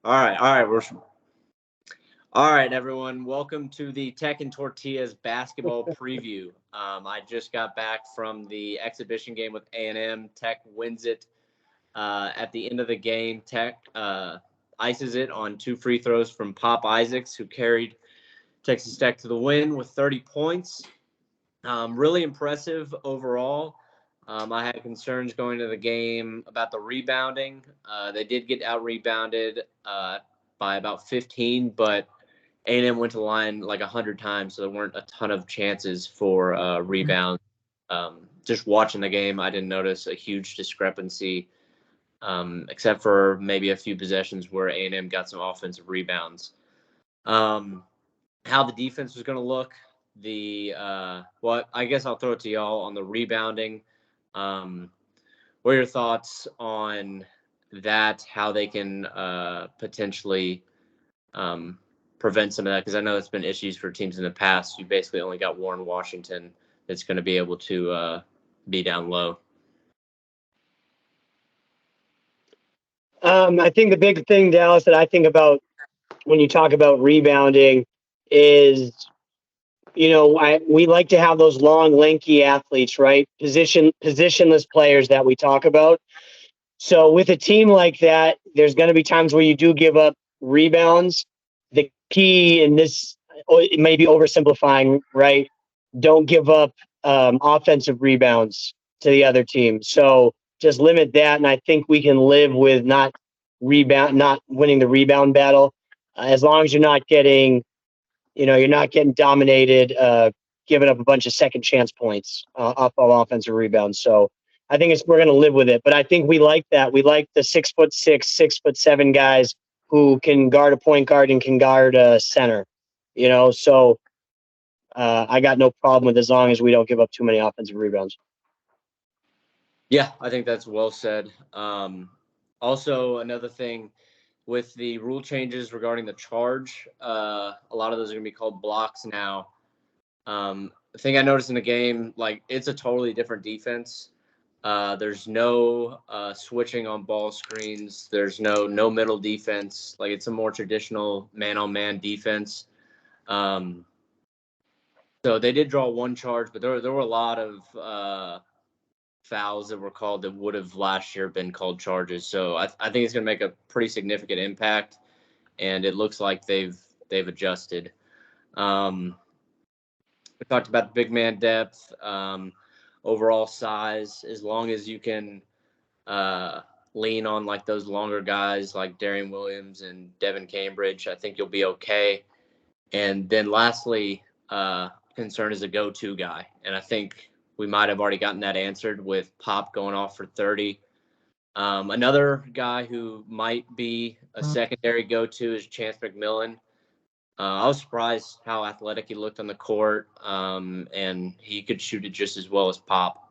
All right. All right, everyone. Welcome to the Tech and Tortillas basketball preview. I just got back from the exhibition game with A&M. Tech wins it at the end of the game. Tech ices it on 2 free throws from Pop Isaacs, who carried Texas Tech to the win with 30 points. Really impressive overall. I had concerns going to the game about the rebounding. They did get out rebounded by about 15, but A&M went to the line like 100 times, so there weren't a ton of chances for rebound. Just watching the game, I didn't notice a huge discrepancy, except for maybe a few possessions where A&M got some offensive rebounds. How the defense was going to look, I guess I'll throw it to y'all on the rebounding. What are your thoughts on that? How they can potentially prevent some of that? Because I know it's been issues for teams in the past. You basically only got Warren Washington that's going to be able to be down low. I think the big thing, Dallas, that I think about when you talk about rebounding is, we like to have those long, lanky athletes, right? Positionless players that we talk about. So with a team like that, there's going to be times where you do give up rebounds. The key in this, it may be oversimplifying, right? Don't give up offensive rebounds to the other team. So just limit that, and I think we can live with not winning the rebound battle, as long as you're not getting dominated, giving up a bunch of second chance points off of offensive rebounds. So I think we're going to live with it. But I think we like that. We like the 6'6", 6'7" guys who can guard a point guard and can guard a center. So I got no problem with, as long as we don't give up too many offensive rebounds. Yeah, I think that's well said. Also, another thing with the rule changes regarding the charge, a lot of those are going to be called blocks now. The thing I noticed in the game, like, it's a totally different defense. There's no switching on ball screens. There's no middle defense. Like, it's a more traditional man-on-man defense. So they did draw one charge, but there were a lot of fouls that were called that would have last year been called charges. So I think it's going to make a pretty significant impact, and it looks like they've adjusted. We talked about the big man depth, overall size. As long as you can lean on like those longer guys like Darian Williams and Devin Cambridge, I think you'll be okay. And then lastly, concern is a go-to guy, and I think we might have already gotten that answered with Pop going off for 30. Another guy who might be a secondary go-to is Chance McMillan. I was surprised how athletic he looked on the court, and he could shoot it just as well as Pop.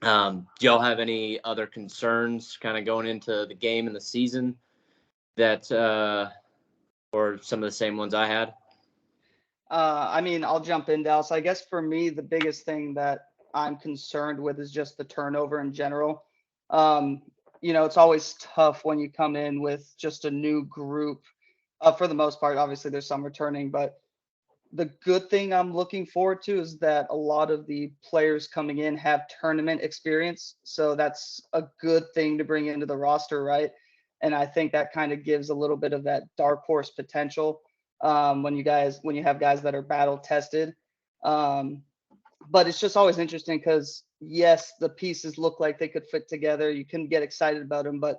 Do y'all have any other concerns kind of going into the game and the season that, or some of the same ones I had? I'll jump in, Dallas. I guess for me, the biggest thing that I'm concerned with is just the turnover in general. It's always tough when you come in with just a new group. For the most part, obviously there's some returning, but the good thing I'm looking forward to is that a lot of the players coming in have tournament experience. So that's a good thing to bring into the roster, right? And I think that kind of gives a little bit of that dark horse potential when you have guys that are battle tested. But it's just always interesting because, yes, the pieces look like they could fit together. You can get excited about them, but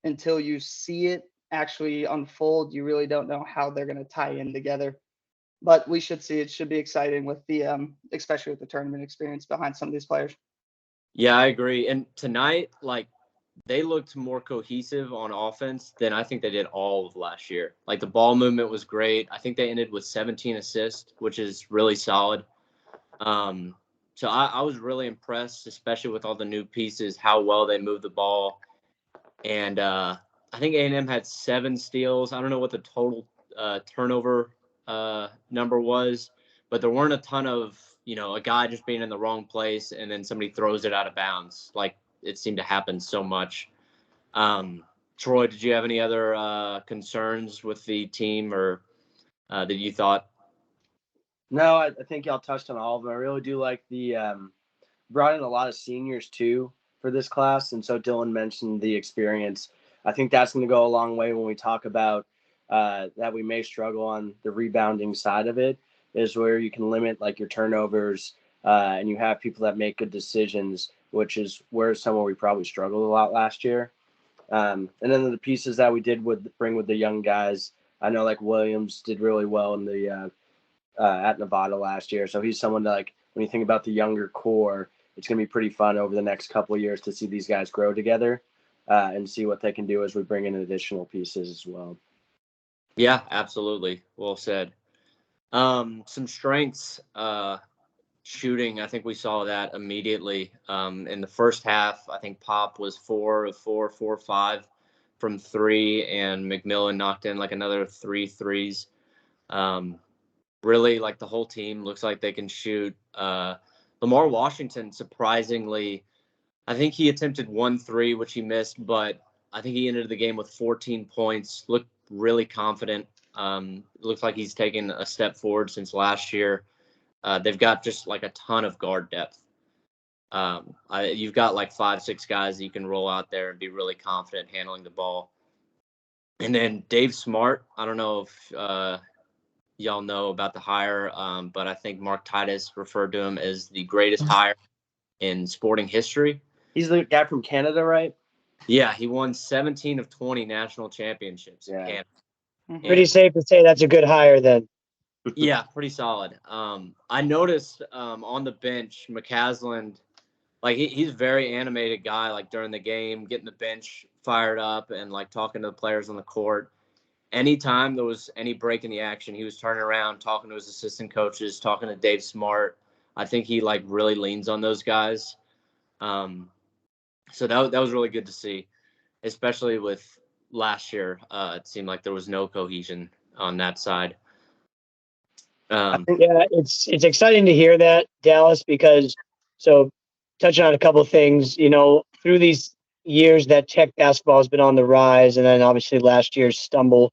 until you see it actually unfold, you really don't know how they're going to tie in together. But we should see. It should be exciting with the especially with the tournament experience behind some of these players. Yeah, I agree. And tonight, like, they looked more cohesive on offense than I think they did all of last year. Like, the ball movement was great. I think they ended with 17 assists, which is really solid. So I was really impressed, especially with all the new pieces, how well they moved the ball. And I think A&M had 7 steals. I don't know what the total turnover number was, but there weren't a ton of, a guy just being in the wrong place and then somebody throws it out of bounds. Like, it seemed to happen so much. Troy, did you have any other concerns with the team or that you thought? No, I think y'all touched on all of them. I really do like the brought in a lot of seniors too for this class, and so Dylan mentioned the experience. I think that's going to go a long way when we talk about that we may struggle on the rebounding side of it, is where you can limit like your turnovers and you have people that make good decisions, which is where somewhere we probably struggled a lot last year. And then the pieces that we did bring with the young guys, I know like Williams did really well in the at Nevada last year. So he's someone that, like, when you think about the younger core, it's going to be pretty fun over the next couple of years to see these guys grow together and see what they can do as we bring in additional pieces as well. Yeah, absolutely. Well said. Some strengths, shooting. I think we saw that immediately. In the first half, I think Pop was 4 of 4, 4 of 5 from 3, and McMillan knocked in like another 3 threes. Really, like, the whole team looks like they can shoot. Lamar Washington, surprisingly, I think he attempted 1 3, which he missed, but I think he ended the game with 14 points. Looked really confident. Looks like he's taken a step forward since last year. They've got just like a ton of guard depth. You've got like 5, 6 guys that you can roll out there and be really confident handling the ball. And then Dave Smart, I don't know if y'all know about the hire, but I think Mark Titus referred to him as the greatest hire in sporting history. He's the guy from Canada, right? Yeah, he won 17 of 20 national championships in Canada. Mm-hmm. Pretty safe to say that's a good hire then. Yeah, pretty solid. I noticed on the bench, McCasland, like he's a very animated guy, like during the game, getting the bench fired up and like talking to the players on the court. Anytime there was any break in the action, he was turning around, talking to his assistant coaches, talking to Dave Smart. I think he like really leans on those guys. So that was really good to see, especially with last year. It seemed like there was no cohesion on that side. Yeah, it's exciting to hear that, Dallas, because so touching on a couple of things, through these years that Tech basketball has been on the rise, and then obviously last year's stumble,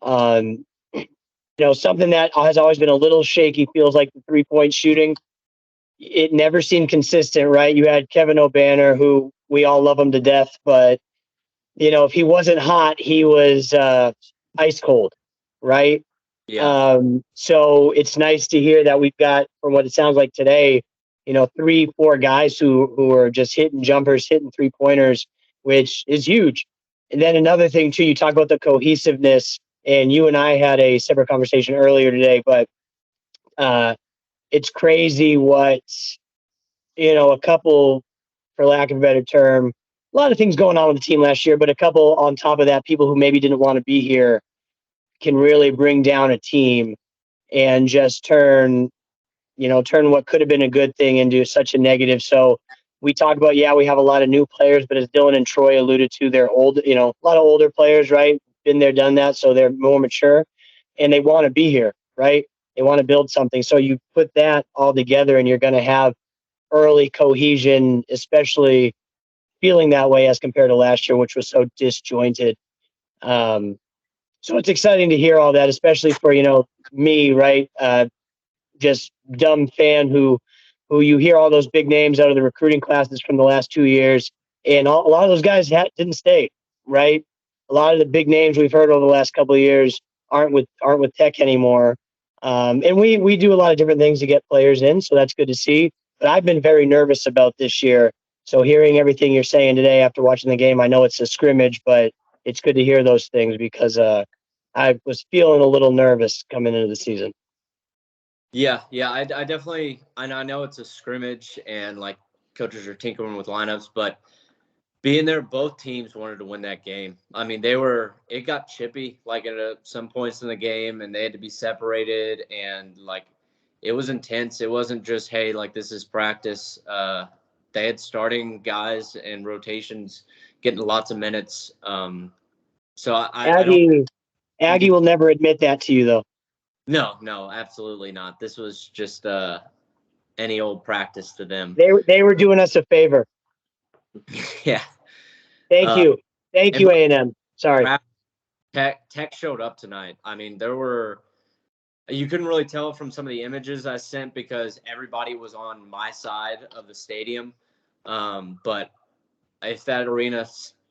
something that has always been a little shaky feels like the 3-point shooting. It never seemed consistent, right? You had Kevin O'Banner, who we all love him to death, but if he wasn't hot, he was ice cold, right? Yeah. So it's nice to hear that we've got, from what it sounds like today, 3, 4 guys who are just hitting jumpers, hitting 3-pointers, which is huge. And then another thing too, you talk about the cohesiveness, and you and I had a separate conversation earlier today, but it's crazy what, a couple, for lack of a better term, a lot of things going on with the team last year, but a couple on top of that, people who maybe didn't want to be here can really bring down a team and just turn what could have been a good thing into such a negative. So we talk about, we have a lot of new players, but as Dylan and Troy alluded to, they're old, a lot of older players, right? Been there, done that. So they're more mature and they want to be here, right? They want to build something. So you put that all together and you're going to have early cohesion, especially feeling that way as compared to last year, which was so disjointed. So it's exciting to hear all that, especially for, me, right? Just dumb fan who you hear all those big names out of the recruiting classes from the last 2 years, and a lot of those guys didn't stay, right? A lot of the big names we've heard over the last couple of years aren't with Tech anymore. And we do a lot of different things to get players in, so that's good to see. But I've been very nervous about this year. So hearing everything you're saying today after watching the game, I know it's a scrimmage, but it's good to hear those things because I was feeling a little nervous coming into the season. Yeah, I definitely, I know it's a scrimmage and like coaches are tinkering with lineups, but being there, both teams wanted to win that game. I mean, it got chippy like at some points in the game, and they had to be separated, and like it was intense. It wasn't just, hey, like this is practice. They had starting guys and rotations getting lots of minutes. So I don't. Aggie will never admit that to you, though. No, absolutely not. This was just any old practice to them. They were doing us a favor. Yeah. Thank you. Thank you, A&M. Sorry. Tech showed up tonight. I mean, you couldn't really tell from some of the images I sent because everybody was on my side of the stadium. But if that arena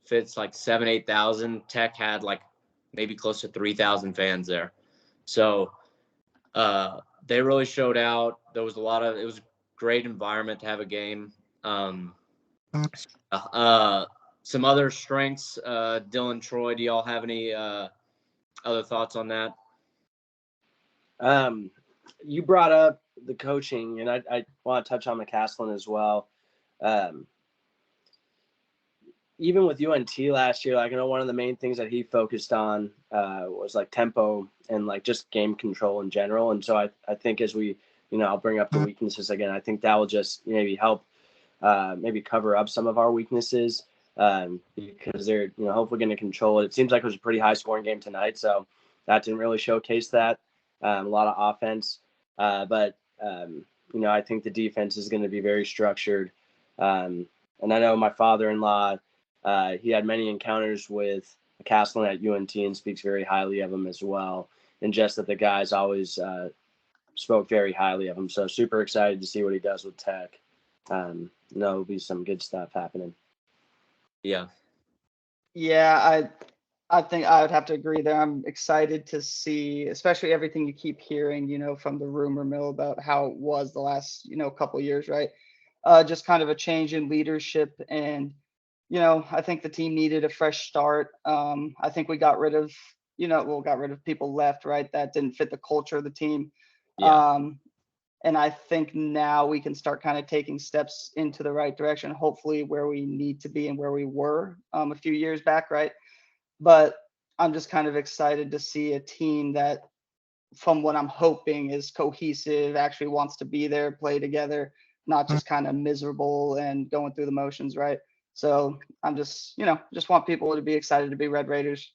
fits like 8,000, Tech had like maybe close to 3,000 fans there. So they really showed out. There was it was a great environment to have a game. Some other strengths, Dylan, Troy, do y'all have any other thoughts on that? You brought up the coaching, and I want to touch on McCaslin as well. Even with UNT last year, like I know one of the main things that he focused on was like tempo and like just game control in general. And so I think as we, I'll bring up the weaknesses again. I think that will just maybe help maybe cover up some of our weaknesses because they're, hopefully going to control it. It seems like it was a pretty high scoring game tonight. So that didn't really showcase that. A lot of offense. But I think the defense is going to be very structured. And I know my father-in-law, he had many encounters with McCaslin at UNT and speaks very highly of him as well. And just that the guys always spoke very highly of him. So super excited to see what he does with Tech. There'll be some good stuff happening. Yeah. Yeah, I think I would have to agree there. I'm excited to see, especially everything you keep hearing, from the rumor mill about how it was the last, couple of years, right? Just kind of a change in leadership. And, I think the team needed a fresh start. I think we got rid of, people left, right? That didn't fit the culture of the team. Yeah. And I think now we can start kind of taking steps into the right direction, hopefully where we need to be and where we were a few years back, right? But I'm just kind of excited to see a team that, from what I'm hoping, is cohesive, actually wants to be there, play together, not just kind of miserable and going through the motions, right? So I'm just want people to be excited to be Red Raiders.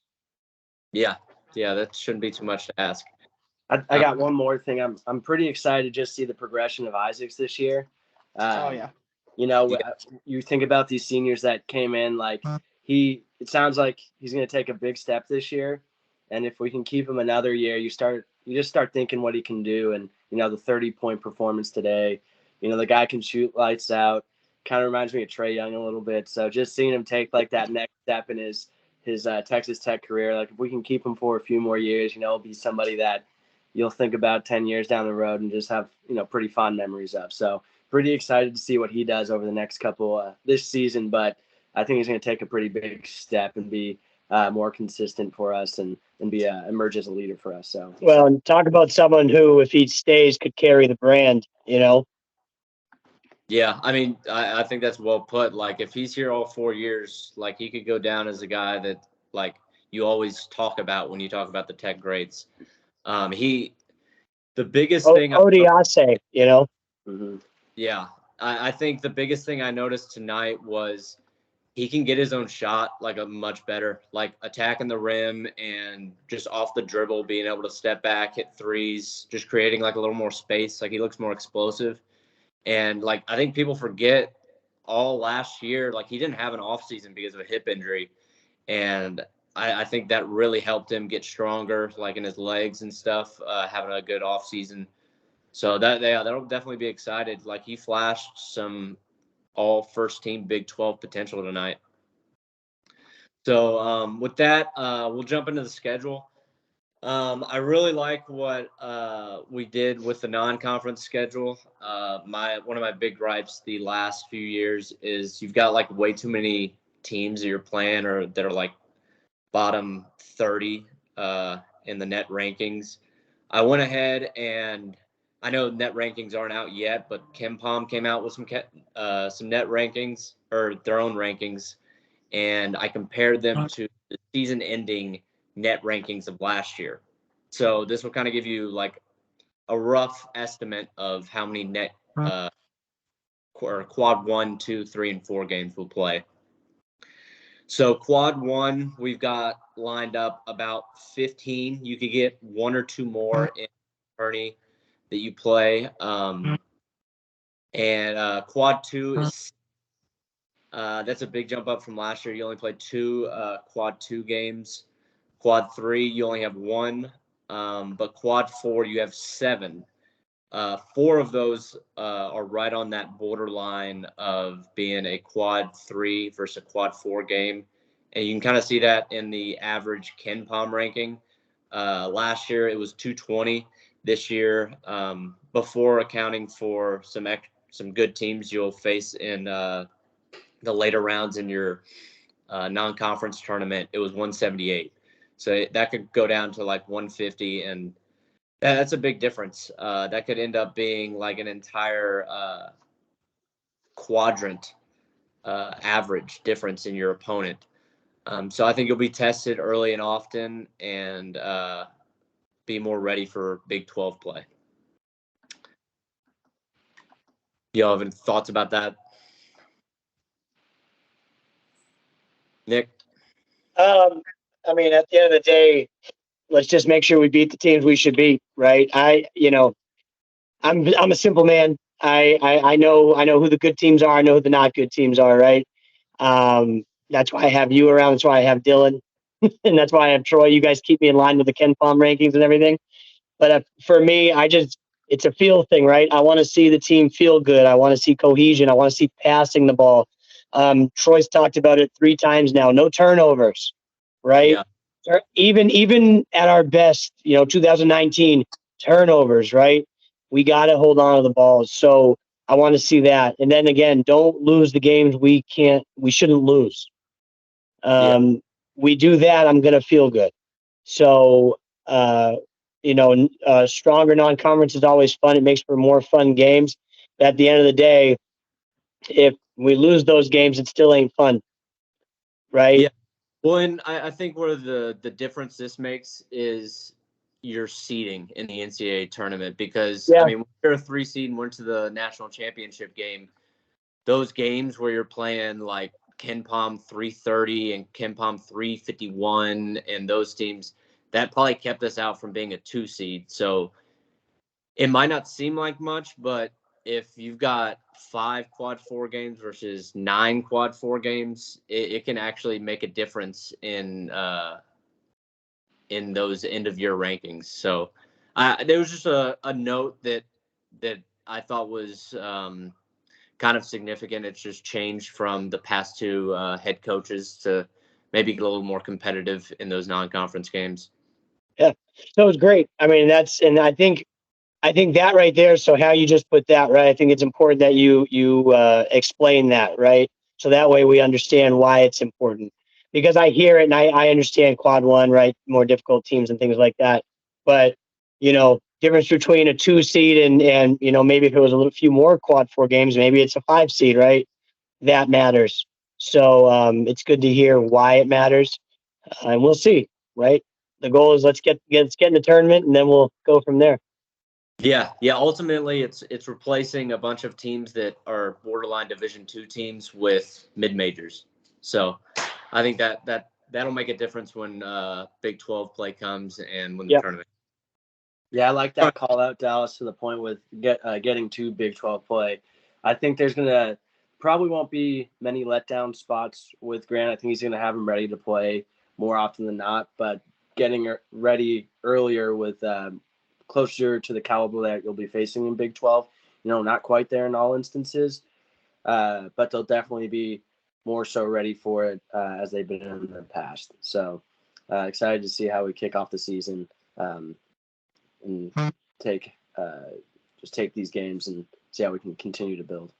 Yeah. That shouldn't be too much to ask. I got one more thing. I'm pretty excited to just see the progression of Isaacs this year. Oh yeah. You think about these seniors that came in, like it sounds like he's going to take a big step this year. And if we can keep him another year, you just start thinking what he can do. And, the 30-point performance today, the guy can shoot lights out, kind of reminds me of Trae Young a little bit. So just seeing him take like that next step in his Texas Tech career, like if we can keep him for a few more years, he'll be somebody that you'll think about 10 years down the road and just have, pretty fond memories of. So pretty excited to see what he does over the next couple this season. But I think he's going to take a pretty big step and be more consistent for us and be emerge as a leader for us. So well, and talk about someone who, if he stays, could carry the brand. Yeah, I mean, I think that's well put. Like, if he's here all 4 years, like he could go down as a guy that like you always talk about when you talk about the Tech greats. The biggest thing. Odiase, Mm-hmm. Yeah, I think the biggest thing I noticed tonight was he can get his own shot like a much better, like attacking the rim and just off the dribble, being able to step back, hit threes, just creating like a little more space. Like he looks more explosive. And like I think people forget all last year, like he didn't have an off season because of a hip injury. And I think that really helped him get stronger, like in his legs and stuff, having a good off season. So that'll definitely be excited. Like he flashed some all first team Big 12 potential tonight. So with that, we'll jump into the schedule. I really like what we did with the non-conference schedule. One of my big gripes the last few years is you've got like way too many teams that you're playing or that are like bottom 30 in the net rankings. I went ahead and I know net rankings aren't out yet, but KenPom came out with some net rankings or their own rankings, and I compared them to the season-ending net rankings of last year. So this will kind of give you like a rough estimate of how many net or quad 1, 2, 3, and 4 games we'll play. So quad 1, we've got lined up about 15. You could get 1 or 2 more in Kearney that you play. And quad 2 is That's a big jump up from last year. You only played 2 quad 2 games. Quad 3, you only have 1. But quad 4, you have 7. 4 of those are right on that borderline of being a quad 3 versus a quad 4 game. And you can kind of see that in the average KenPom ranking. Last year, it was 220. This year, before accounting for some good teams you'll face in the later rounds in your non-conference tournament, it was 178. So that could go down to like 150, and that's a big difference. That could end up being like an entire quadrant average difference in your opponent. So I think you'll be tested early and often, and be more ready for Big 12 play. Y'all have any thoughts about that? Nick? I mean, at the end of the day, let's just make sure we beat the teams we should beat, right? I'm a simple man. I know who the good teams are. I know who the not good teams are, right? That's why I have you around. That's why I have Dylan, and that's why I have Troy. You guys keep me in line with the KenPom rankings and everything. But for me, it's a feel thing, right? I want to see the team feel good. I want to see cohesion. I want to see passing the ball. Troy's talked about it 3 times now. No turnovers, right? Yeah. Even at our best, 2019 turnovers, right? We got to hold on to the balls. So I want to see that. And then again, don't lose the games we shouldn't lose. We do that, I'm going to feel good. So, stronger non-conference is always fun. It makes for more fun games. But at the end of the day, if we lose those games, it still ain't fun, right? Yeah. Well, and I think where the difference this makes is your seeding in the NCAA tournament, because I mean, when you're a 3 seed and went to the national championship game, those games where you're playing like KenPom 330 and KenPom 351 and those teams, that probably kept us out from being a 2 seed. So it might not seem like much, but if you've got 5 quad 4 games versus 9 quad 4 games, it can actually make a difference in those end of year rankings. So there was just a note that I thought was kind of significant. It's just changed from the past 2 head coaches to maybe get a little more competitive in those non-conference games. Yeah, so it was great. I mean, and I think that right there. So how you just put that, right? I think it's important that you explain that, right? So that way we understand why it's important. Because I hear it and I understand quad 1, right? More difficult teams and things like that. But difference between a 2 seed and maybe if it was a few more quad 4 games, maybe it's a 5 seed, right? That matters. So it's good to hear why it matters, and we'll see, right? The goal is let's get in the tournament, and then we'll go from there. Yeah. Ultimately, it's replacing a bunch of teams that are borderline Division II teams with mid majors. So I think that'll make a difference when Big 12 play comes and when the tournament. Yeah, I like that call out, Dallas, to the point with getting to Big 12 play. I think there's probably won't be many letdown spots with Grant. I think he's going to have him ready to play more often than not, but getting ready earlier with closer to the caliber that you'll be facing in Big 12, not quite there in all instances, but they'll definitely be more so ready for it as they've been in the past. So excited to see how we kick off the season. And take these games and see how we can continue to build.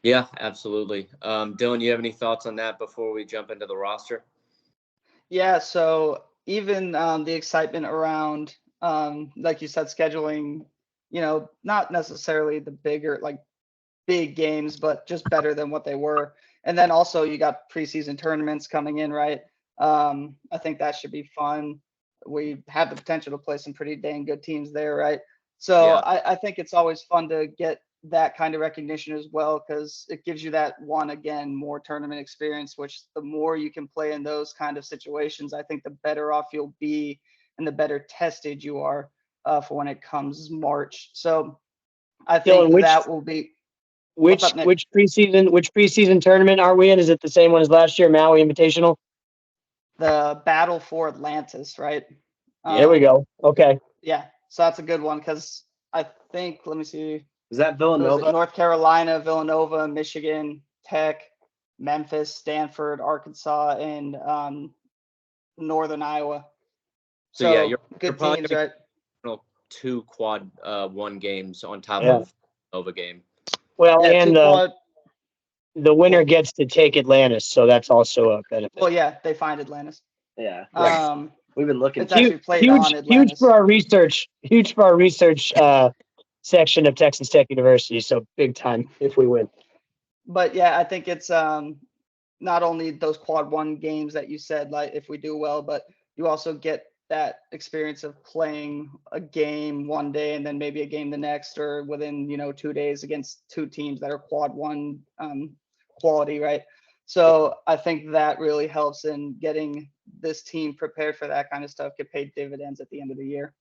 Yeah, absolutely. Dylan, you have any thoughts on that before we jump into the roster? Yeah, so even the excitement around, like you said, scheduling, not necessarily the big games, but just better than what they were. And then also you got preseason tournaments coming in, right? I think that should be fun. We have the potential to play some pretty dang good teams there, right? So Yeah. I think it's always fun to get that kind of recognition as well, because it gives you that more tournament experience, which the more you can play in those kind of situations, I think the better off you'll be and the better tested you are for when it comes March. So I think Dylan, that will be. Which up, Nick? which preseason tournament are we in? Is it the same one as last year, Maui Invitational? The Battle for Atlantis, right? There we go. Okay. Yeah, so that's a good one because I think, let me see, Is that who was it? Villanova? North Carolina, Villanova, Michigan, Tech, Memphis, Stanford, Arkansas, and Northern Iowa. So yeah, So good probably teams, gonna right? get 2 quad 1 games on top Yeah. of Nova game. Well, Yeah, and two quad. the winner gets to take Atlantis, so that's also a benefit. Well, yeah, they find Atlantis. Yeah. We've been looking. It's actually played on Atlantis. Huge for our research. Huge for our research section of Texas Tech University. So big time if we win. But yeah, I think it's not only those quad 1 games that you said, like if we do well, but you also get that experience of playing a game one day and then maybe a game the next, or within 2 days against 2 teams that are quad 1 quality, right? So I think that really helps in getting this team prepared for that kind of stuff, get paid dividends at the end of the year.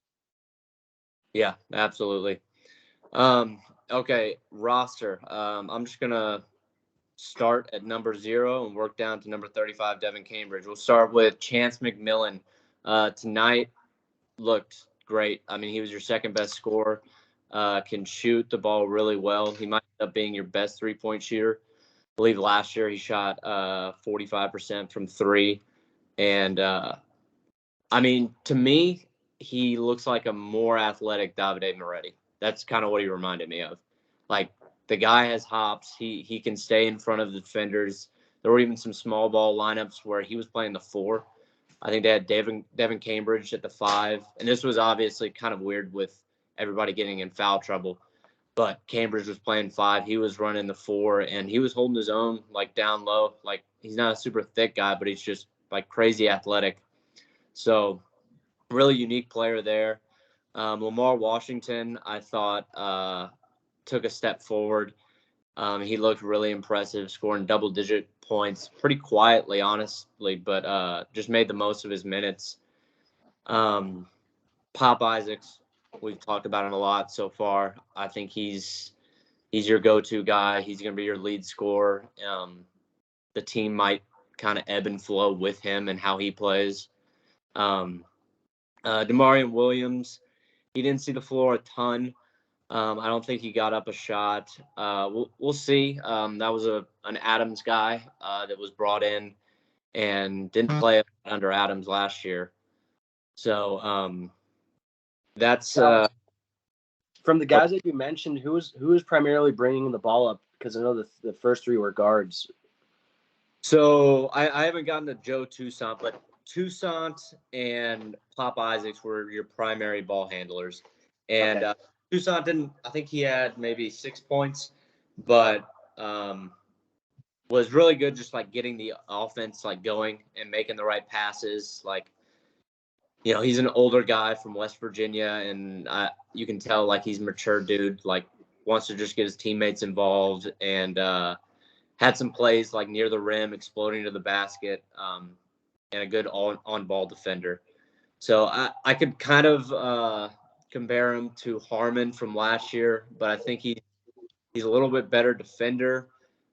Yeah, absolutely. Okay, roster. I'm just gonna start at number 0 and work down to number 35, Devin Cambridge. We'll start with Chance McMillan. Tonight looked great. I mean, he was your second best scorer. Can shoot the ball really well. He might end up being your best 3-point shooter. I believe last year he shot 45% from 3. And I mean, to me, he looks like a more athletic Davide Moretti. That's kind of what he reminded me of. Like, the guy has hops. He can stay in front of the defenders. There were even some small ball lineups where he was playing the 4. I think they had Devin Cambridge at the 5. And this was obviously kind of weird with everybody getting in foul trouble. But Cambridge was playing 5. He was running the 4, and he was holding his own, like, down low. Like, he's not a super thick guy, but he's just, like, crazy athletic. So, really unique player there. Lamar Washington, I thought, took a step forward. He looked really impressive, scoring double-digit points pretty quietly, honestly, but just made the most of his minutes. Pop Isaacs, we've talked about him a lot so far. I think he's your go-to guy. He's going to be your lead scorer. The team might kind of ebb and flow with him and how he plays. Demarion Williams, he didn't see the floor a ton. I don't think he got up a shot. We'll see. That was an Adams guy that was brought in and didn't play under Adams last year. So that's from the guys that you mentioned. Who was primarily bringing the ball up? Because I know the first 3 were guards. So I haven't gotten to Joe Toussaint, but Toussaint and Pop Isaacs were your primary ball handlers. And Okay. Toussaint didn't, I think he had maybe 6 points, but was really good just like getting the offense like going and making the right passes. Like, he's an older guy from West Virginia, and you can tell like he's a mature dude, like wants to just get his teammates involved, and had some plays like near the rim, exploding to the basket, and a good on-ball defender. So I could kind of compare him to Harmon from last year, but I think he's a little bit better defender,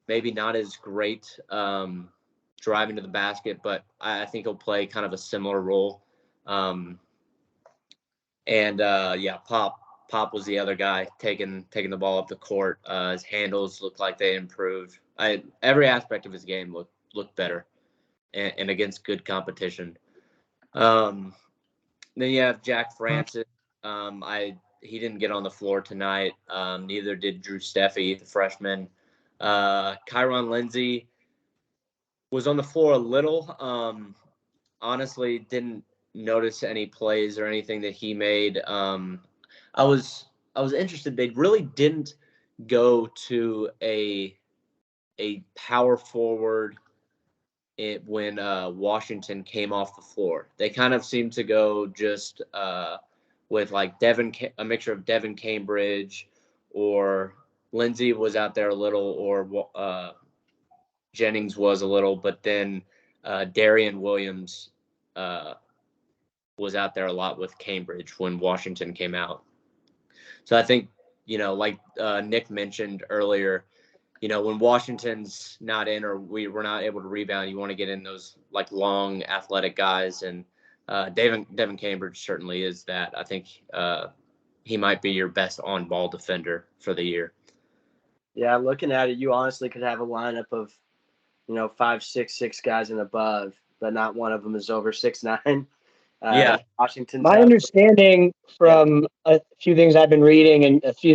maybe not as great driving to the basket, but I think he'll play kind of a similar role. Pop was the other guy taking the ball up the court. His handles looked like they improved. Every aspect of his game looked better, and against good competition. Then you have Jack Francis. He didn't get on the floor tonight. Neither did Drew Steffi, the freshman. Kyron Lindsey was on the floor a little. Honestly, didn't notice any plays or anything that he made. I was interested. They really didn't go to a power forward when Washington came off the floor. They kind of seemed to go just with like a mixture of Devin Cambridge, or Lindsey was out there a little, or Jennings was a little, but then Darian Williams was out there a lot with Cambridge when Washington came out. So I think, like Nick mentioned earlier, when Washington's not in or we're not able to rebound, you want to get in those like long athletic guys. And Devin Cambridge certainly is that. I think he might be your best on-ball defender for the year. Yeah, looking at it, you honestly could have a lineup of, 5'6" guys and above, but not one of them is over 6'9". Yeah. Washington's My understanding from a few things I've been reading and a few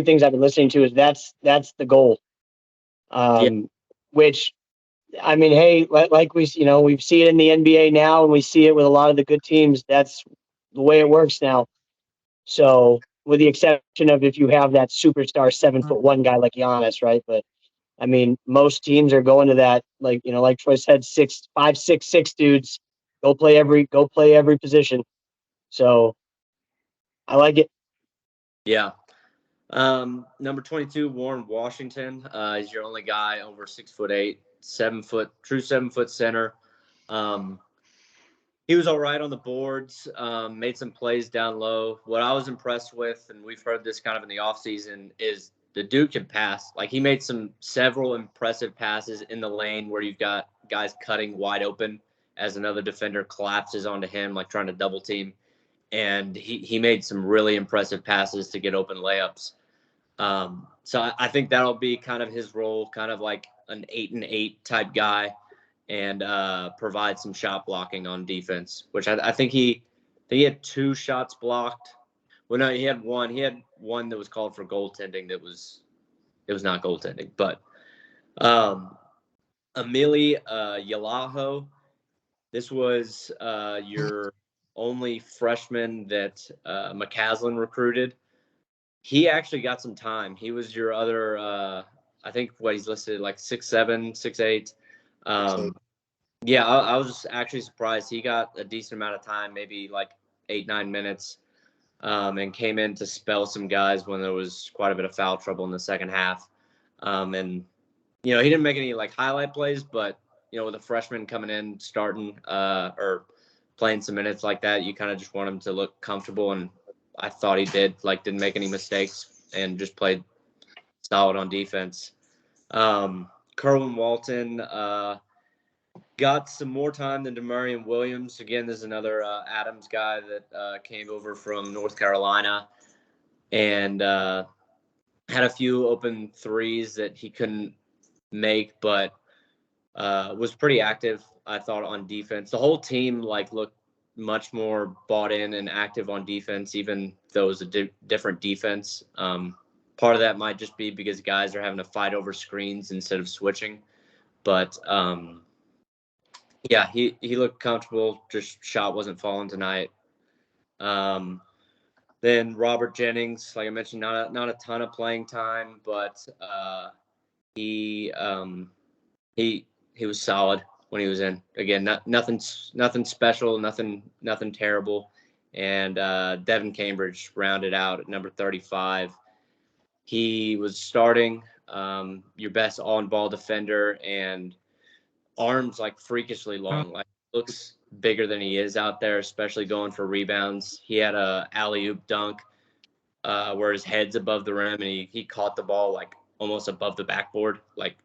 things I've been listening to is that's the goal. Which, I mean, hey, like we see it in the NBA now, and we see it with a lot of the good teams. That's the way it works now. So, with the exception of if you have that superstar 7'1" guy like Giannis, right? But I mean, most teams are going to that, like Troy said, 5, 6, 6 dudes. Go play every position. So I like it. Yeah. Number 22, Warren Washington, is your only guy over 6'8", 7-foot center. He was all right on the boards, made some plays down low. What I was impressed with, and we've heard this kind of in the offseason, is the dude can pass. Like, he made several impressive passes in the lane where you've got guys cutting wide open as another defender collapses onto him, like trying to double team. And he made some really impressive passes to get open layups. So I think that'll be kind of his role, kind of like an 8-and-8 type guy, and provide some shot blocking on defense, which I think he had 2 shots blocked. Well, no, he had one. He had one that was called for goaltending. It was not goaltending. But Emili Yalaho, this was your only freshman that McCaslin recruited. He actually got some time. He was your other, I think what he's listed like 6'7", 6'8". Yeah, I was just actually surprised. He got a decent amount of time, maybe like 8-9 minutes, and came in to spell some guys when there was quite a bit of foul trouble in the second half. And he didn't make any like highlight plays, but with a freshman coming in, starting or playing some minutes like that, you kind of just want him to look comfortable. And I thought he did. Like, didn't make any mistakes and just played solid on defense. Kerwin Walton got some more time than Demarion Williams. Again, this is another Adams guy that came over from North Carolina and had a few open threes that he couldn't make, but was pretty active, I thought, on defense. The whole team looked much more bought in and active on defense, even though it was a different defense. Part of that might just be because guys are having to fight over screens instead of switching. But yeah, he looked comfortable. Just shot wasn't falling tonight. Then Robert Jennings, like I mentioned, not a ton of playing time, but he was solid when he was in. Again, nothing special, nothing terrible. And Devin Cambridge rounded out at number 35. He was starting, your best on-ball defender, and arms like freakishly long. Like, looks bigger than he is out there, especially going for rebounds. He had a alley-oop dunk where his head's above the rim, and he caught the ball like almost above the backboard. Like,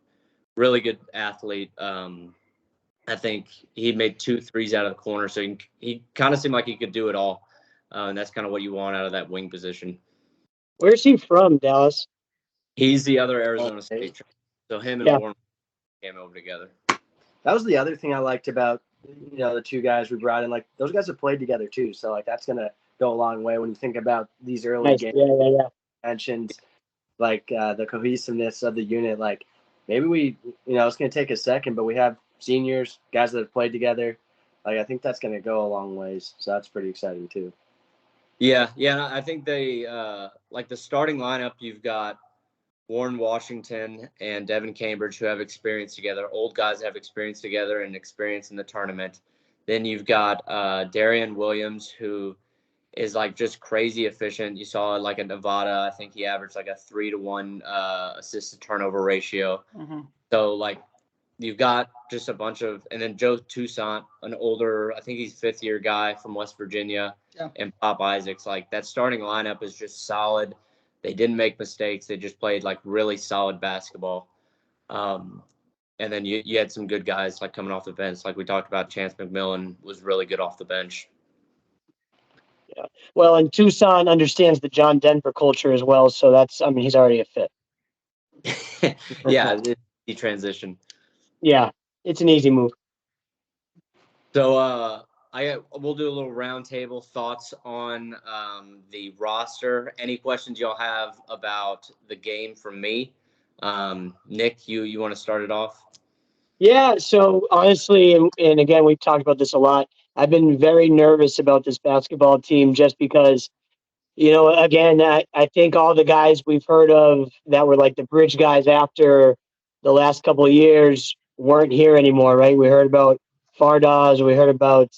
really good athlete. I think he made 2 threes out of the corner, so he kind of seemed like he could do it all, and that's kind of what you want out of that wing position. Where's he from, Dallas? He's the other Arizona State. So him and Warren came over together. That was the other thing I liked about the 2 guys we brought in. Like, those guys have played together too, so like that's gonna go a long way when you think about these early games. Yeah. Mentioned like the cohesiveness of the unit. Like, maybe it's gonna take a second, but we have seniors, guys that have played together. Like, I think that's gonna go a long ways. So that's pretty exciting too. Yeah. I think they like the starting lineup. You've got Warren Washington and Devin Cambridge, who have experience together. Old guys have experience together and experience in the tournament. Then you've got Darian Williams, who is like just crazy efficient. You saw like at Nevada, I think he averaged like a 3-to-1 assist to turnover ratio. Mm-hmm. So like you've got just a bunch of, and then Joe Toussaint, an older, I think he's 5th-year guy from West Virginia, and Pop Isaacs. Like, that starting lineup is just solid. They didn't make mistakes. They just played like really solid basketball. And then you had some good guys like coming off the bench, like we talked about. Chance McMillan was really good off the bench. Yeah. Well, and Tucson understands the John Denver culture as well, so he's already a fit. Yeah, the transition. Yeah, it's an easy move. So we'll do a little roundtable thoughts on the roster. Any questions y'all have about the game from me? Nick, you want to start it off? Yeah, so honestly, and again, we've talked about this a lot. I've been very nervous about this basketball team just because, again, I think all the guys we've heard of that were like the bridge guys after the last couple of years weren't here anymore, right? We heard about Fardaz, we heard about,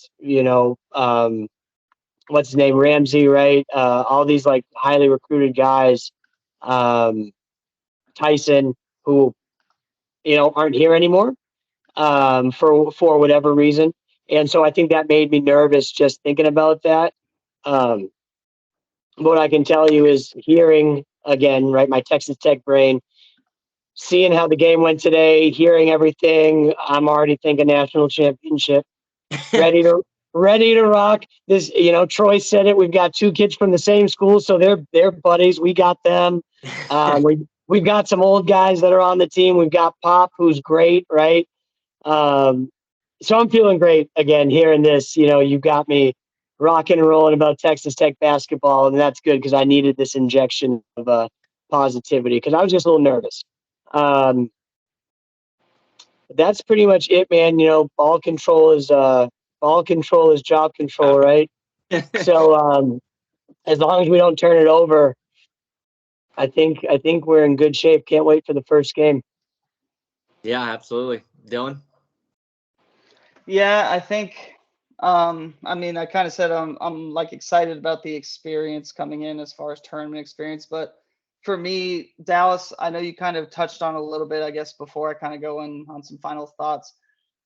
what's his name, Ramsey, right? All these like highly recruited guys, Tyson, who, aren't here anymore. For whatever reason. And so I think that made me nervous just thinking about that. What I can tell you is hearing again, right, my Texas Tech brain, seeing how the game went today, hearing everything, I'm already thinking national championship, ready to rock. This, Troy said it. We've got two kids from the same school, so they're buddies. We got them. We've got some old guys that are on the team. We've got Pop, who's great, right? So I'm feeling great again hearing this. You got me rocking and rolling about Texas Tech basketball, and that's good because I needed this injection of positivity because I was just a little nervous. That's pretty much it, man. Ball control is job control, right? So as long as we don't turn it over, I think we're in good shape. Can't wait for the first game. Yeah, absolutely. Dylan? Yeah, I think I kind of said I'm like excited about the experience coming in as far as tournament experience, but for me, Dallas, I know you kind of touched on a little bit, I guess, before I kind of go in on some final thoughts.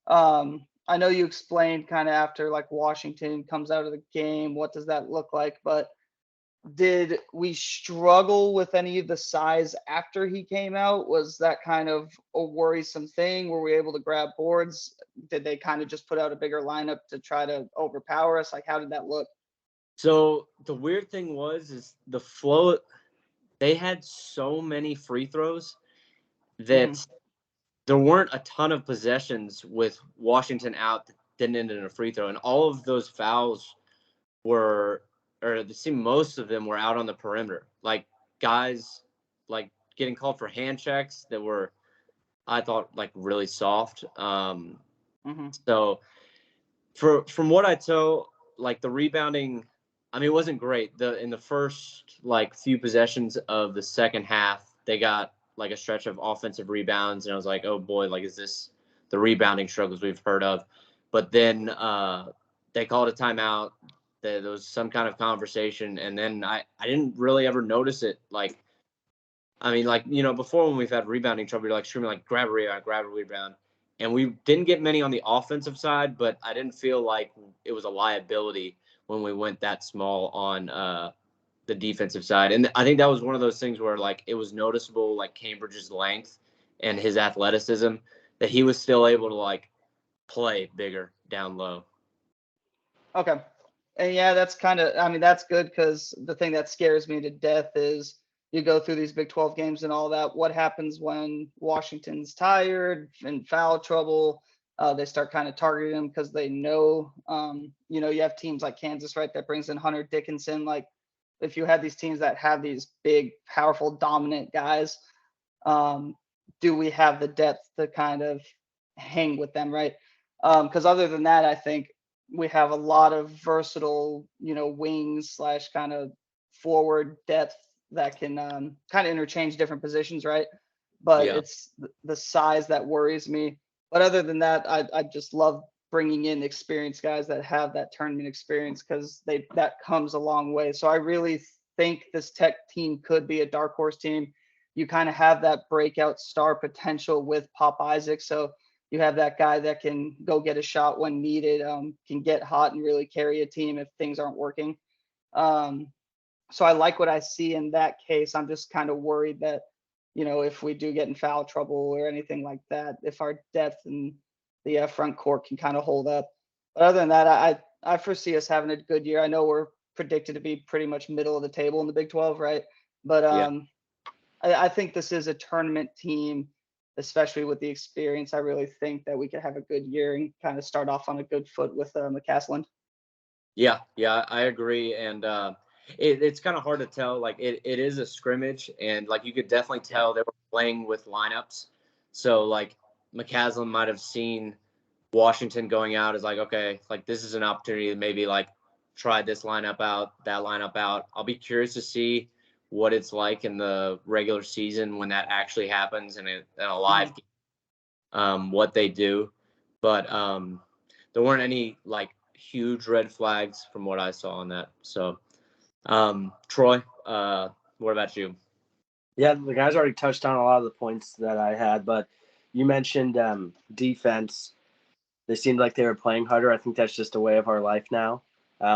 I know you explained kind of after like Washington comes out of the game, what does that look like? But did we struggle with any of the size after he came out? Was that kind of a worrisome thing? Were we able to grab boards? Did they kind of just put out a bigger lineup to try to overpower us? Like, how did that look? So the weird thing is the flow. They had so many free throws that there weren't a ton of possessions with Washington out that didn't end in a free throw, and all of those fouls were, or it seemed most of them were out on the perimeter. Like guys, like getting called for hand checks that were, I thought, like really soft. So from what I saw, like the rebounding, I mean, it wasn't great. In the first like few possessions of the second half, they got like a stretch of offensive rebounds, and I was like, oh boy, like is this the rebounding struggles we've heard of? But then they called a timeout. There was some kind of conversation, and then I didn't really ever notice it. Like, I mean, like, before when we've had rebounding trouble, you're like screaming like grab a rebound. And we didn't get many on the offensive side, but I didn't feel like it was a liability when we went that small on the defensive side. And I think that was one of those things where like it was noticeable, like Cambridge's length and his athleticism, that he was still able to like play bigger down low. Okay. And yeah, that's that's good because the thing that scares me to death is you go through these Big 12 games and all that. What happens when Washington's tired and foul trouble? They start kind of targeting them because they know, you have teams like Kansas, right, that brings in Hunter Dickinson. Like, if you have these teams that have these big, powerful, dominant guys, do we have the depth to kind of hang with them, right? Because other than that, I think we have a lot of versatile, wings / kind of forward depth that can kind of interchange different positions, right? But it's the size that worries me. But other than that, I just love bringing in experienced guys that have that tournament experience because that comes a long way. So I really think this Tech team could be a dark horse team. You kind of have that breakout star potential with Pop Isaac. So you have that guy that can go get a shot when needed, can get hot and really carry a team if things aren't working. So I like what I see in that case. I'm just kind of worried that if we do get in foul trouble or anything like that, if our depth and the front court can kind of hold up. But other than that, I foresee us having a good year. I know we're predicted to be pretty much middle of the table in the Big 12, right? But I think this is a tournament team, especially with the experience. I really think that we could have a good year and kind of start off on a good foot with McCasland. Yeah, I agree. And it's kind of hard to tell. Like it is a scrimmage, and like you could definitely tell they were playing with lineups. So like McCaslin might have seen Washington going out as like, okay, like this is an opportunity to maybe like try this lineup out, that lineup out. I'll be curious to see what it's like in the regular season when that actually happens in a live game, what they do. But there weren't any like huge red flags from what I saw on that. So, Troy, what about you? Yeah, the guys already touched on a lot of the points that I had, but you mentioned defense. They seemed like they were playing harder. I think that's just a way of our life now,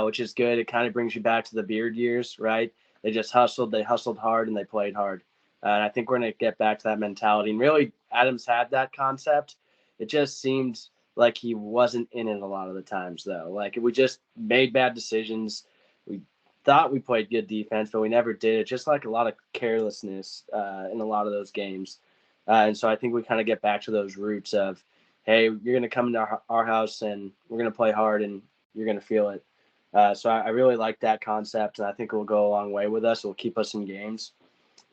which is good. It kind of brings you back to the Beard years, right? They just hustled. They hustled hard, and they played hard. And I think we're going to get back to that mentality. And really, Adams had that concept. It just seemed like he wasn't in it a lot of the times, though. Like, we just made bad decisions. We thought we played good defense, but we never did. It's just like a lot of carelessness in a lot of those games. And so I think we kind of get back to those roots of, hey, you're going to come into our house and we're going to play hard and you're going to feel it. So I really like that concept, and I think it will go a long way with us. It will keep us in games.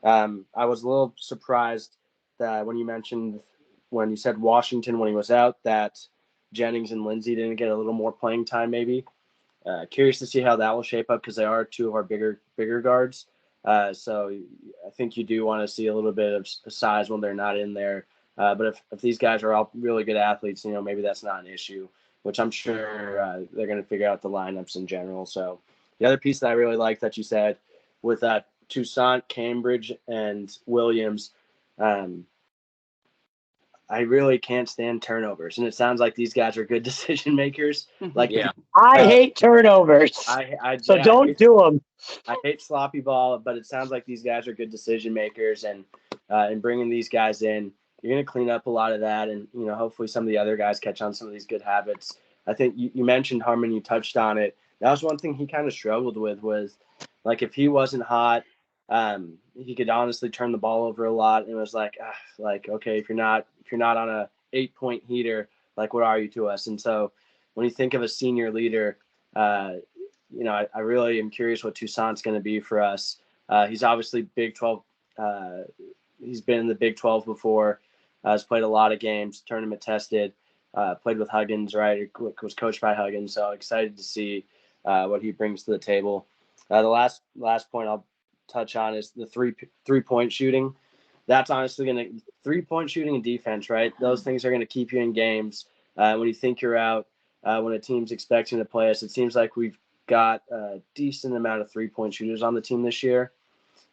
I was a little surprised that when you said Washington when he was out, that Jennings and Lindsay didn't get a little more playing time maybe. Curious to see how that will shape up because they are two of our bigger guards. So I think you do want to see a little bit of size when they're not in there. But if these guys are all really good athletes, maybe that's not an issue, which I'm sure they're going to figure out the lineups in general. So the other piece that I really like that you said with Toussaint, Cambridge, and Williams, I really can't stand turnovers. And it sounds like these guys are good decision makers. Like, Yeah. I hate turnovers. So don't do them. I hate sloppy ball, but it sounds like these guys are good decision makers, and bringing these guys in, you're going to clean up a lot of that, and hopefully some of the other guys catch on some of these good habits. I think you mentioned Harmon, you touched on it. That was one thing he kind of struggled with, was like if he wasn't hot, he could honestly turn the ball over a lot, and it was like okay, if you're not on a 8-point heater, like what are you to us? And so when you think of a senior leader, I really am curious what Toussaint's going to be for us. He's obviously Big 12. He's been in the Big 12 before. Has played a lot of games, tournament tested. Played with Huggins, right? Was coached by Huggins. So excited to see what he brings to the table. The last point I'll touch on is the 3-point shooting. That's honestly going to 3-point shooting and defense, right? Those things are going to keep you in games. When you think you're out, when a team's expecting to play us, it seems like we've got a decent amount of 3-point shooters on the team this year.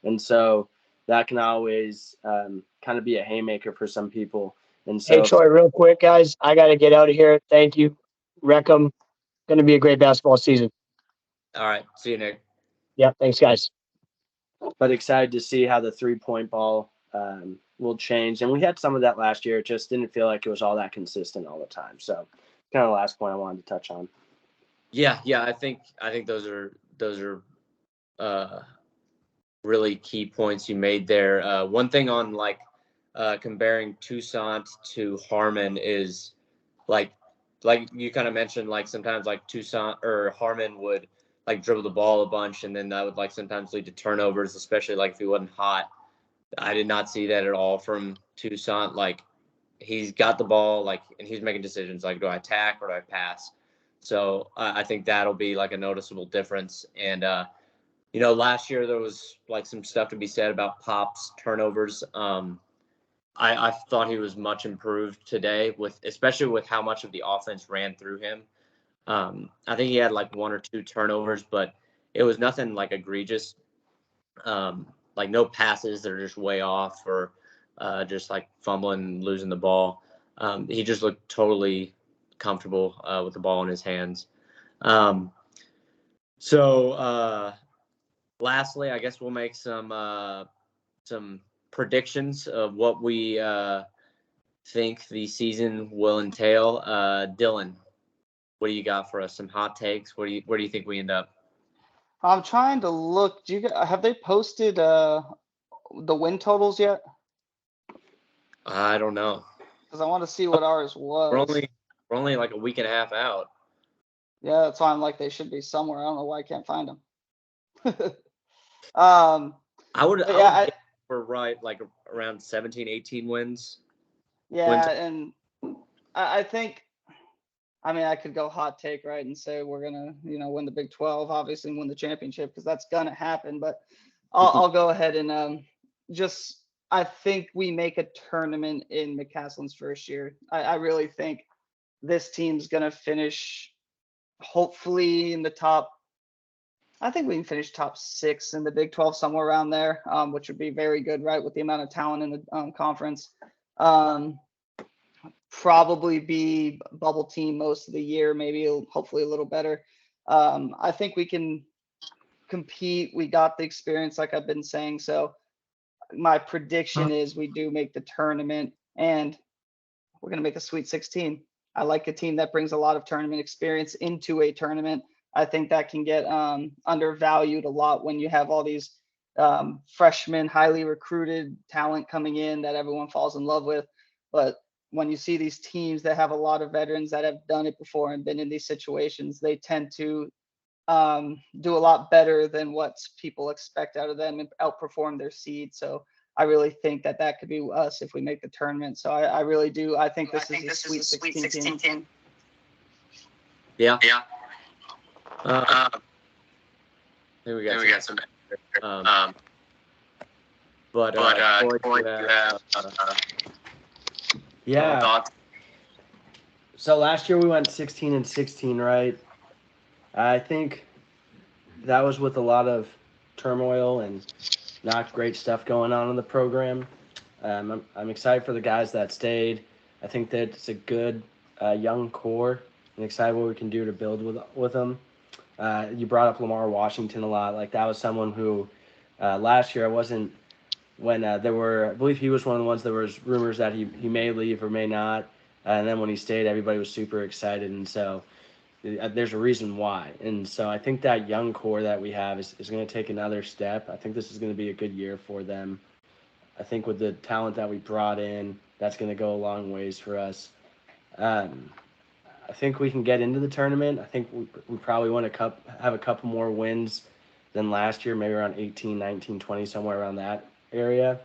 And so that can always kind of be a haymaker for some people. And so, hey, Troy, real quick, guys, I got to get out of here. Thank you. Wreckham. Going to be a great basketball season. All right. See you, Nick. Yeah, thanks, guys. But excited to see how the 3-point ball will change. And we had some of that last year. It just didn't feel like it was all that consistent all the time. So kind of the last point I wanted to touch on. Yeah. I think those are really key points you made there. One thing on like comparing Toussaint to Harmon is like you kind of mentioned, like sometimes like Toussaint or Harmon would like dribble the ball a bunch, and then that would like sometimes lead to turnovers, especially like if he wasn't hot. I did not see that at all from Toussaint. Like he's got the ball, like, and he's making decisions like, do I attack or do I pass? So I think that'll be like a noticeable difference. And last year there was like some stuff to be said about Pop's turnovers. I thought he was much improved today, especially with how much of the offense ran through him. I think he had like 1 or 2 turnovers, but it was nothing like egregious. Like no passes that are just way off or just like fumbling, losing the ball. He just looked totally comfortable with the ball in his hands. So lastly, I guess we'll make some predictions of what we think the season will entail. Dylan, what do you got for us? Some hot takes. Where do you think we end up? I'm trying to look. Have they posted the win totals yet? I don't know. Because I want to see what ours was. We're only like a week and a half out. Yeah, that's why I'm like they should be somewhere. I don't know why I can't find them. I would guess we're right like around 17, 18 wins. Yeah, and I think, I mean, I could go hot take, right, and say we're gonna, win the Big 12, obviously win the championship, because that's gonna happen. But I'll go ahead and just, I think we make a tournament in McCaslin's first year. I really think this team's gonna finish hopefully in the top. I think we can finish top 6 in the Big 12, somewhere around there, which would be very good, right, with the amount of talent in the conference. Probably be bubble team most of the year, maybe hopefully a little better. I think we can compete. We got the experience, like I've been saying. So my prediction is we do make the tournament, and we're going to make a Sweet 16. I like a team that brings a lot of tournament experience into a tournament. I think that can get undervalued a lot when you have all these freshmen, highly recruited talent coming in that everyone falls in love with. But when you see these teams that have a lot of veterans that have done it before and been in these situations, they tend to do a lot better than what people expect out of them and outperform their seed. So I really think that could be us if we make the tournament. So I really do. I think this is a Sweet 16 team. Yeah. I think we got some. But Floyd, you have yeah. thoughts? So last year we went 16-16, right? I think that was with a lot of turmoil and not great stuff going on in the program. I'm excited for the guys that stayed. I think that it's a good young core, and excited what we can do to build with them. You brought up Lamar Washington a lot. Like, that was someone who last year I wasn't, when there were, I believe he was one of the ones, there was rumors that he may leave or may not. And then when he stayed, everybody was super excited. And so there's a reason why. And so I think that young core that we have is going to take another step. I think this is going to be a good year for them. I think with the talent that we brought in, that's going to go a long ways for us. I think we can get into the tournament. I think we probably want to have a couple more wins than last year, maybe around 18, 19, 20, somewhere around that area.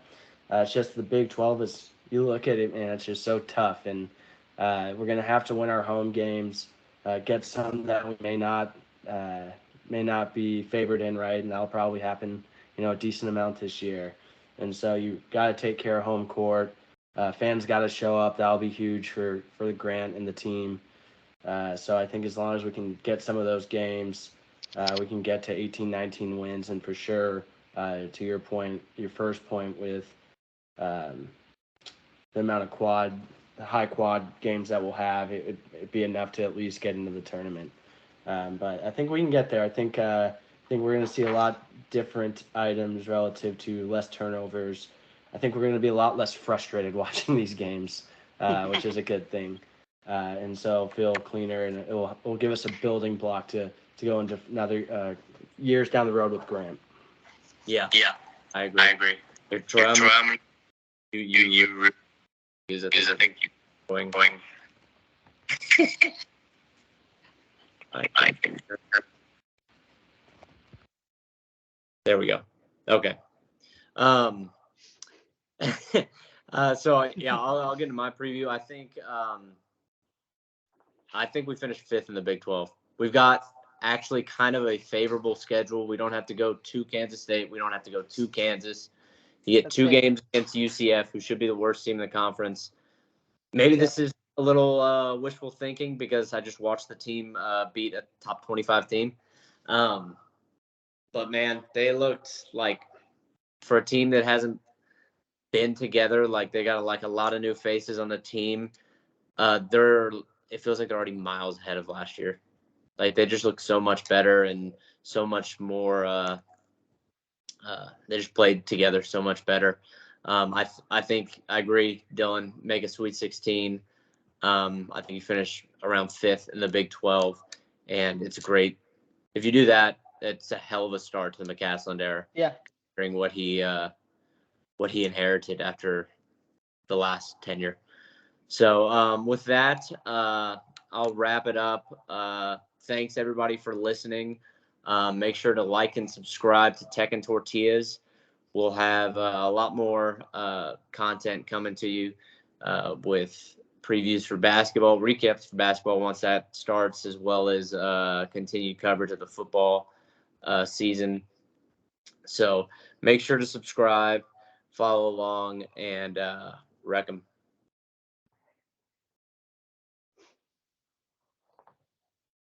It's just the Big 12 is, you look at it, and it's just so tough. And we're going to have to win our home games, get some that we may not be favored in, right? And that'll probably happen, a decent amount this year. And so you got to take care of home court. Fans got to show up. That'll be huge for the Grant and the team. So I think as long as we can get some of those games, we can get to 18, 19 wins. And for sure, to your point, your first point with the amount of high quad games that we'll have, it'd be enough to at least get into the tournament. But I think we can get there. I think we're going to see a lot different items relative to less turnovers. I think we're going to be a lot less frustrated watching these games, which is a good thing. And so feel cleaner, and it will give us a building block to go into another years down the road with Grant. Yeah, I agree. Troy, you use I think going. I think. There we go. Okay. So yeah, I'll get into my preview. I think we finished 5th in the Big 12. We've got actually kind of a favorable schedule. We don't have to go to Kansas State. We don't have to go to Kansas. You get 2 games against UCF, who should be the worst team in the conference. Maybe this is a little wishful thinking because I just watched the team beat a top 25 team. But, man, they looked like, for a team that hasn't been together, like they got like a lot of new faces on the team. It feels like they're already miles ahead of last year. Like, they just look so much better and so much more they just played together so much better. I think I agree, Dylan. Make a Sweet 16. I think you finish around 5th in the Big 12, and it's great. If you do that, it's a hell of a start to the McCasland era. Yeah. During what he inherited after the last tenure. So with that, I'll wrap it up. Thanks everybody for listening. Make sure to like and subscribe to Tech and Tortillas. We'll have a lot more content coming to you with previews for basketball, recaps for basketball once that starts, as well as continued coverage of the football season. So make sure to subscribe, follow along, and wreck 'em.